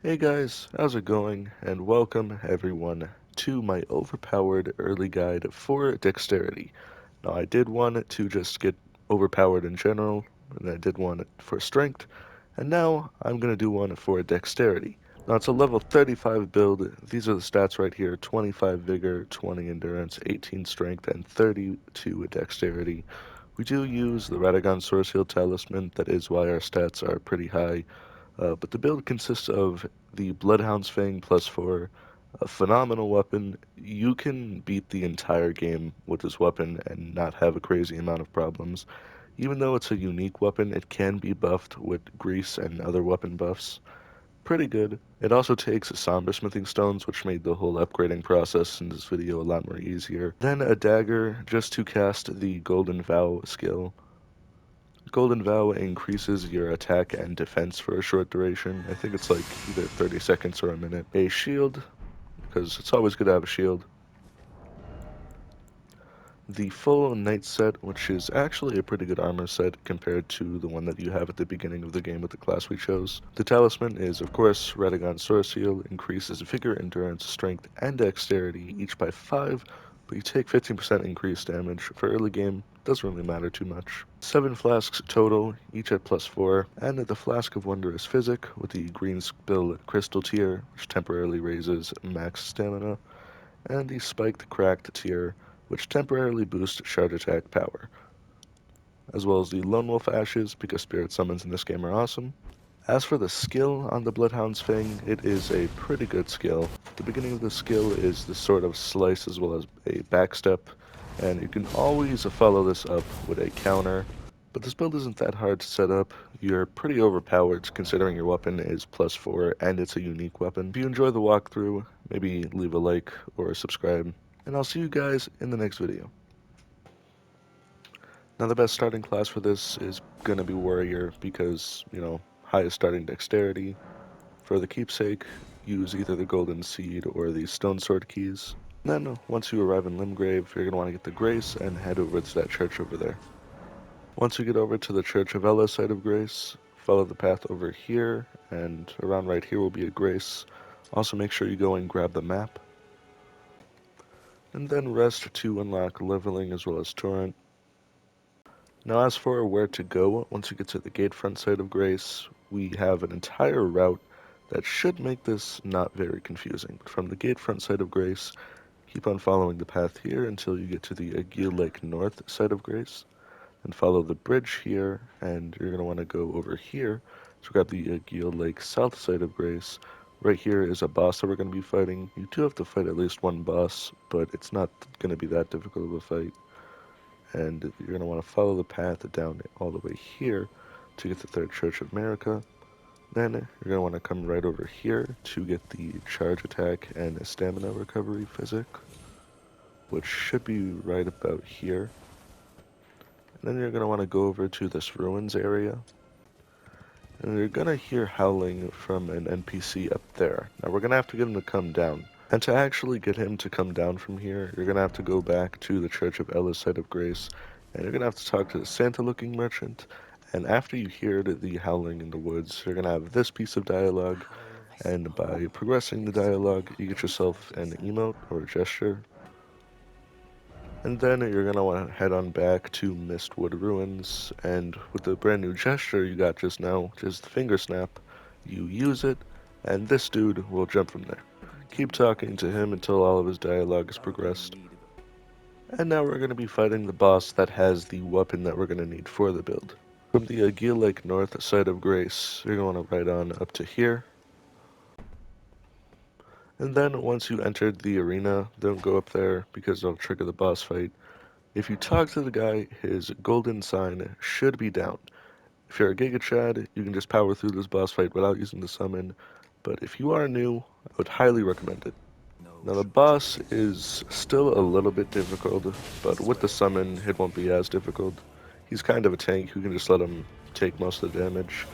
Hey guys, how's it going? And welcome everyone to my overpowered early guide for dexterity. Now I did one to just get overpowered in general, and I did one for strength, and now I'm gonna do one for dexterity. Now it's a level 35 build. These are the stats right here: 25 vigor, 20 endurance, 18 strength, and 32 dexterity. We do use the radagon soreseal talisman, that is why our stats are pretty high. But the build consists of the Bloodhound's Fang +4, a phenomenal weapon. You can beat the entire game with this weapon and not have a crazy amount of problems. Even though it's a unique weapon, it can be buffed with grease and other weapon buffs. Pretty good. It also takes somber smithing stones, which made the whole upgrading process in this video a lot more easier. Then a dagger, just to cast the Golden Vow skill. Golden Vow increases your attack and defense for a short duration. I think it's like either 30 seconds or a minute. A shield, because it's always good to have a shield. The full knight set, which is actually a pretty good armor set compared to the one that you have at the beginning of the game with the class we chose. The talisman is, of course, Radagon Soreseal, increases vigor, endurance, strength, and dexterity, each by 5, but you take 15% increased damage. For early game, doesn't really matter too much. 7 flasks total, each at +4, and the Flask of Wondrous Physic with the green spill crystal tier, which temporarily raises max stamina, and the spiked cracked tier, which temporarily boosts charge attack power, as well as the Lone Wolf Ashes, because Spirit Summons in this game are awesome. As for the skill on the Bloodhound's Fang, it is a pretty good skill. The beginning of the skill is the sort of slice as well as a backstep, and you can always follow this up with a counter. But this build isn't that hard to set up. You're pretty overpowered considering your weapon is +4 and it's a unique weapon. If you enjoy the walkthrough, maybe leave a like or subscribe, and I'll see you guys in the next video. Now the best starting class for this is gonna be Warrior because, highest starting dexterity. For the keepsake, use either the Golden Seed or the Stone Sword keys. And then, once you arrive in Limgrave, you're gonna want to get the Grace and head over to that church over there. Once you get over to the Church of Ella site of Grace, follow the path over here, and around right here will be a Grace. Also make sure you go and grab the map. And then rest to unlock leveling as well as torrent. Now as for where to go, once you get to the Gatefront site of Grace, we have an entire route that should make this not very confusing. From the Gatefront site of Grace, keep on following the path here until you get to the Aguil Lake North site of Grace. And follow the bridge here, and you're going to want to go over here to grab the Aguil Lake South side of Grace. Right here is a boss that we're going to be fighting. You do have to fight at least one boss, but it's not going to be that difficult of a fight. And you're going to want to follow the path down all the way here to get the Third Church of America. Then you're going to want to come right over here to get the charge attack and stamina recovery physic, which should be right about here. Then you're going to want to go over to this ruins area, and you're going to hear howling from an NPC up there. Now we're going to have to get him to come down. And to actually get him to come down from here, you're going to have to go back to the Church of Ella's site of Grace, and you're going to have to talk to the Santa-looking merchant. And after you hear the howling in the woods, you're going to have this piece of dialogue, and by progressing the dialogue, you get yourself an emote or a gesture. And then you're going to want to head on back to Mistwood Ruins, and with the brand new gesture you got just now, just finger snap, you use it, and this dude will jump from there. Keep talking to him until all of his dialogue is progressed. And now we're going to be fighting the boss that has the weapon that we're going to need for the build. From the Aguil Lake North side of Grace, you're going to want to ride on up to here. And then once you entered the arena, don't go up there because it'll trigger the boss fight. If you talk to the guy, his golden sign should be down. If you're a Giga Chad, you can just power through this boss fight without using the summon, but if you are new, I would highly recommend it. Now the boss is still a little bit difficult, but with the summon, it won't be as difficult. He's kind of a tank, you can just let him take most of the damage.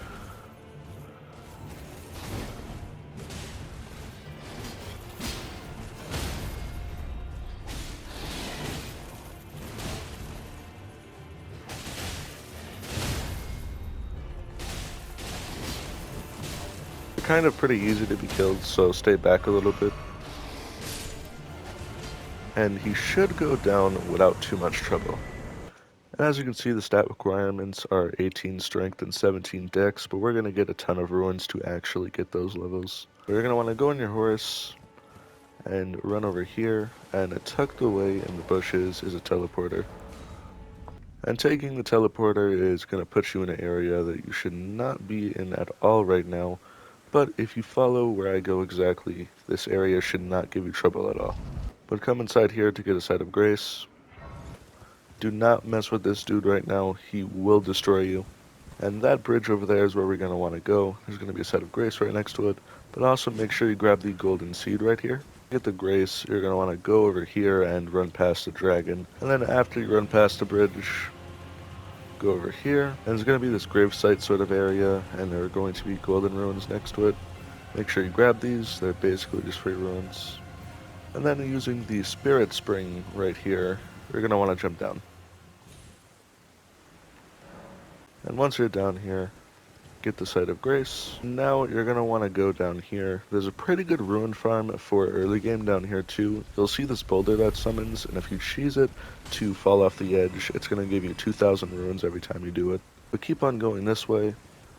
kind of pretty easy to be killed, so stay back a little bit. And he should go down without too much trouble. And as you can see, the stat requirements are 18 strength and 17 dex, but we're going to get a ton of ruins to actually get those levels. So you're going to want to go on your horse and run over here, and tucked away in the bushes is a teleporter. And taking the teleporter is going to put you in an area that you should not be in at all right now, but if you follow where I go exactly, this area should not give you trouble at all. But come inside here to get a sight of grace. Do not mess with this dude right now, he will destroy you. And that bridge over there is where we're going to want to go. There's going to be a sight of grace right next to it, but also make sure you grab the golden seed right here. Get the grace, you're going to want to go over here and run past the dragon. And then after you run past the bridge, go over here. And there's going to be this gravesite sort of area, and there are going to be golden ruins next to it. Make sure you grab these, they're basically just free ruins. And then using the Spirit Spring right here, you're going to want to jump down. And once you're down here, get the Sight of Grace. Now you're going to want to go down here. There's a pretty good ruin farm for early game down here too. You'll see this boulder that summons, and if you cheese it to fall off the edge, it's going to give you 2,000 ruins every time you do it. But keep on going this way.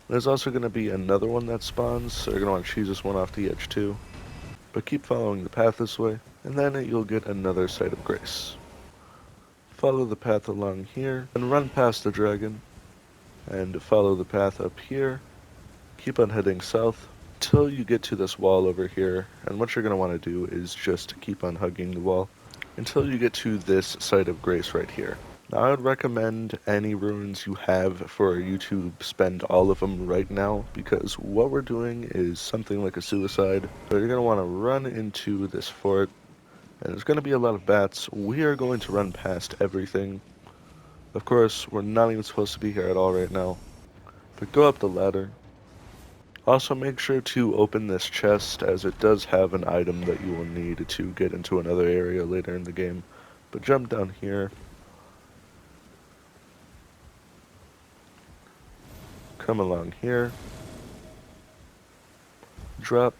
There's also going to be another one that spawns, so you're going to want to cheese this one off the edge too. But keep following the path this way, and then you'll get another Sight of Grace. Follow the path along here, and run past the dragon. And follow the path up here. Keep on heading south till you get to this wall over here, and what you're going to want to do is just keep on hugging the wall until you get to this Sight of Grace right here. Now I would recommend any runes you have for you to spend all of them right now, because what we're doing is something like a suicide. So you're going to want to run into this fort, and there's going to be a lot of bats. We are going to run past everything. Of course, we're not even supposed to be here at all right now. But go up the ladder. Also make sure to open this chest, as it does have an item that you will need to get into another area later in the game. But jump down here. Come along here. Drop.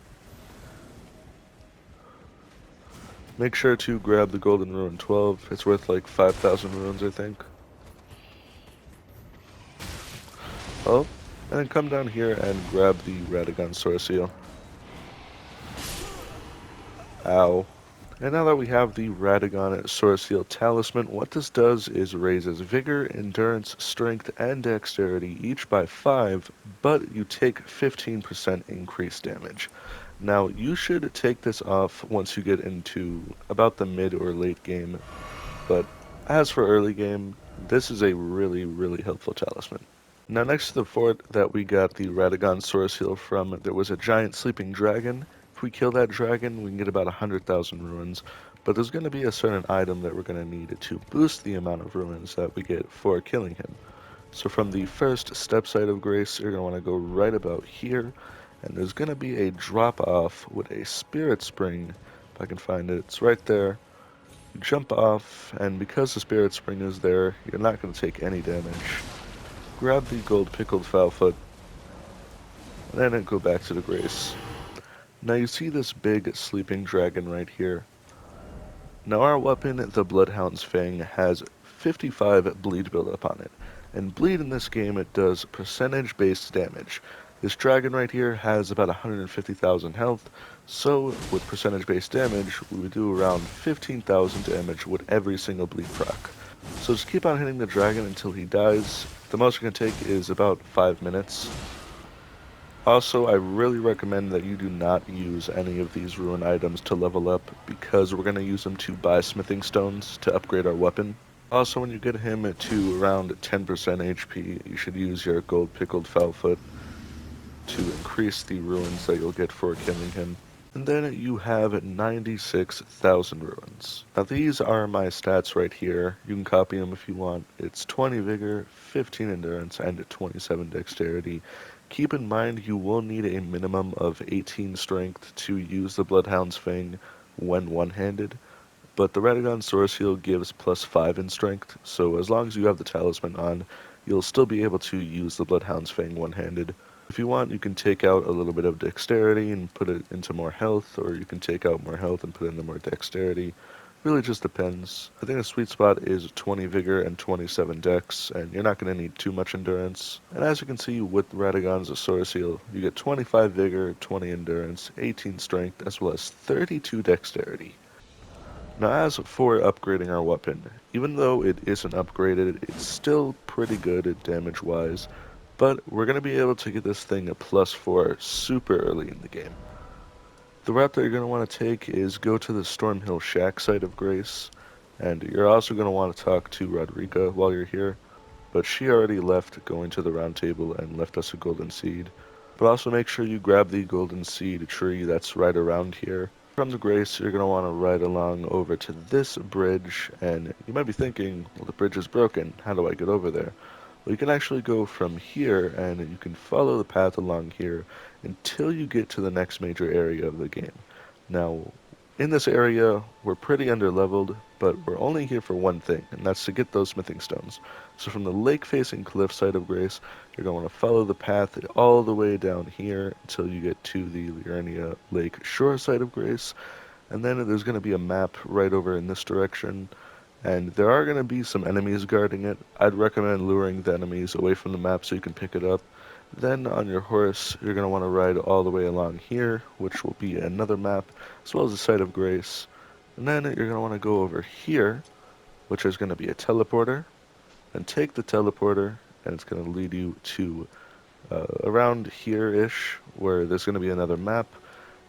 Make sure to grab the Golden Ruin 12. It's worth like 5,000 runes, I think. Oh, and then come down here and grab the Radagon soreseal. Ow. And now that we have the Radagon soreseal talisman, what this does is raises vigor, endurance, strength, and dexterity each by 5, but you take 15% increased damage. Now, you should take this off once you get into about the mid or late game, but as for early game, this is a really, really helpful talisman. Now next to the fort that we got the Radagon soreseal from, there was a giant sleeping dragon. If we kill that dragon, we can get about 100,000 ruins, but there's going to be a certain item that we're going to need to boost the amount of ruins that we get for killing him. So from the first step Sight of Grace, you're going to want to go right about here, and there's going to be a drop off with a Spirit Spring. If I can find it, it's right there. You jump off, and because the Spirit Spring is there, you're not going to take any damage. Grab the gold pickled foulfoot, and then go back to the grace. Now you see this big sleeping dragon right here. Now our weapon, the Bloodhound's Fang, has 55 bleed buildup on it. And bleed in this game, it does percentage based damage. This dragon right here has about 150,000 health, so with percentage based damage, we would do around 15,000 damage with every single bleed proc. So just keep on hitting the dragon until he dies. The most you're going to take is about 5 minutes. Also, I really recommend that you do not use any of these ruin items to level up, because we're going to use them to buy smithing stones to upgrade our weapon. Also, when you get him to around 10% HP, you should use your gold pickled foulfoot to increase the ruins that you'll get for killing him. And then you have 96,000 ruins. Now these are my stats right here. You can copy them if you want. It's 20 vigor, 15 endurance, and 27 dexterity. Keep in mind you will need a minimum of 18 strength to use the Bloodhound's Fang when one-handed. But the Radagon soreseal gives plus 5 in strength, so as long as you have the talisman on, you'll still be able to use the Bloodhound's Fang one-handed. If you want, you can take out a little bit of dexterity and put it into more health, or you can take out more health and put it into more dexterity. Really just depends. I think the sweet spot is 20 vigor and 27 dex, and you're not going to need too much endurance. And as you can see with radagon's soreseal, you get 25 vigor, 20 endurance, 18 strength, as well as 32 dexterity. Now as for upgrading our weapon, even though it isn't upgraded, it's still pretty good at damage-wise, but we're going to be able to get this thing a +4 super early in the game. The route that you're going to want to take is go to the Stormhill Shack site of Grace, and you're also going to want to talk to Rodrika while you're here, but she already left going to the round table and left us a golden seed. But also make sure you grab the golden seed tree that's right around here. From the Grace, you're going to want to ride along over to this bridge, and you might be thinking, well, the bridge is broken, how do I get over there? Well, you can actually go from here, and you can follow the path along here until you get to the next major area of the game. Now, in this area, we're pretty underleveled, but we're only here for one thing, and that's to get those smithing stones. So from the lake-facing cliff side of Grace, you're going to want to follow the path all the way down here until you get to the Liurnia Lake shore side of Grace, and then there's going to be a map right over in this direction, and there are going to be some enemies guarding it. I'd recommend luring the enemies away from the map so you can pick it up. Then on your horse, you're going to want to ride all the way along here, which will be another map, as well as the site of Grace. And then you're going to want to go over here, which is going to be a teleporter, and take the teleporter, and it's going to lead you to around here-ish, where there's going to be another map.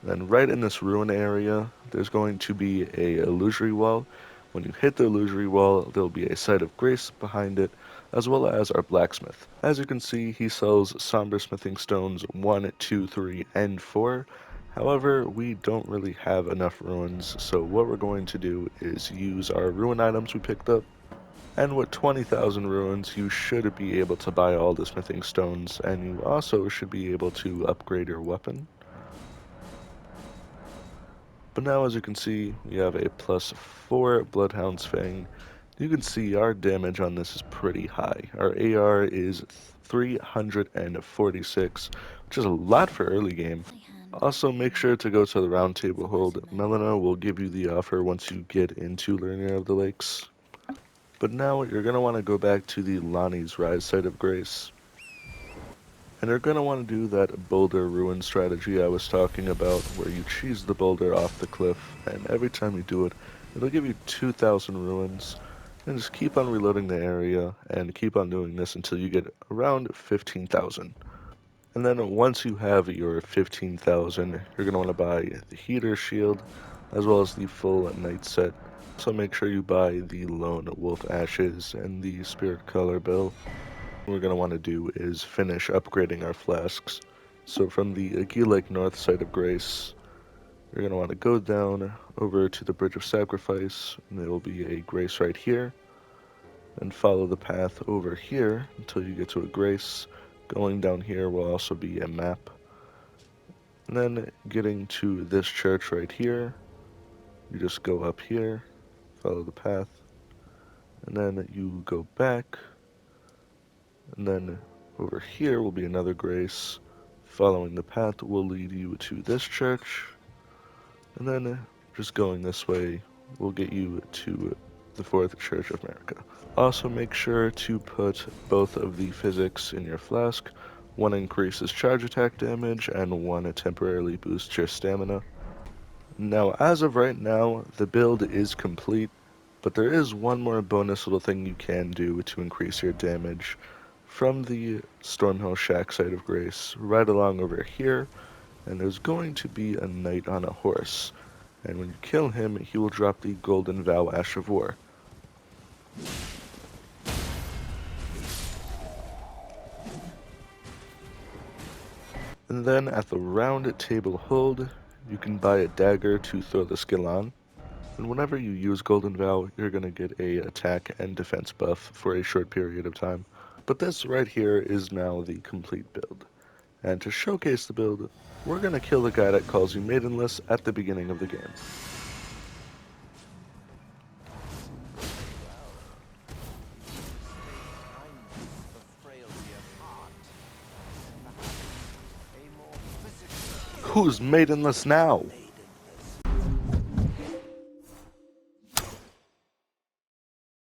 Then right in this ruin area, there's going to be a illusory wall. When you hit the illusory wall, there'll be a site of grace behind it, as well as our blacksmith. As you can see, he sells somber smithing stones 1, 2, 3, and 4. However, we don't really have enough ruins, so what we're going to do is use our ruin items we picked up. And with 20,000 ruins, you should be able to buy all the smithing stones, and you also should be able to upgrade your weapon. But now, as you can see, we have a +4 Bloodhound's Fang. You can see our damage on this is pretty high. Our AR is 346, which is a lot for early game. Also, make sure to go to the round table hold. Melina will give you the offer once you get into Liurnia of the Lakes. But now you're going to want to go back to the Lonnie's Rise site of Grace. And you're going to want to do that boulder ruin strategy I was talking about, where you cheese the boulder off the cliff, and every time you do it, it'll give you 2,000 ruins. And just keep on reloading the area, and keep on doing this until you get around 15,000. And then once you have your 15,000, you're going to want to buy the heater shield, as well as the full knight set. So make sure you buy the lone wolf ashes and the spirit color bill. What we're going to want to do is finish upgrading our flasks. So from the Agi Lake north side of Grace, you're going to want to go down over to the Bridge of Sacrifice, and there will be a Grace right here, and follow the path over here until you get to a Grace. Going down here will also be a map. And then getting to this church right here, you just go up here, follow the path, and then you go back, and then over here will be another Grace. Following the path will lead you to this church, and then just going this way will get you to the Fourth Church of America. Also make sure to put both of the physics in your flask. One increases charge attack damage, and one temporarily boosts your stamina. Now, as of right now, the build is complete, but there is one more bonus little thing you can do to increase your damage. From the Stormhill Shack site of Grace, right along over here, and there's going to be a knight on a horse, and when you kill him, he will drop the Golden Vow Ash of War. And then at the round table hold, you can buy a dagger to throw the skill on. And whenever you use Golden Vow, you're going to get a attack and defense buff for a short period of time. But this right here is now the complete build. And to showcase the build, we're going to kill the guy that calls you maidenless at the beginning of the game. Who's maidenless now?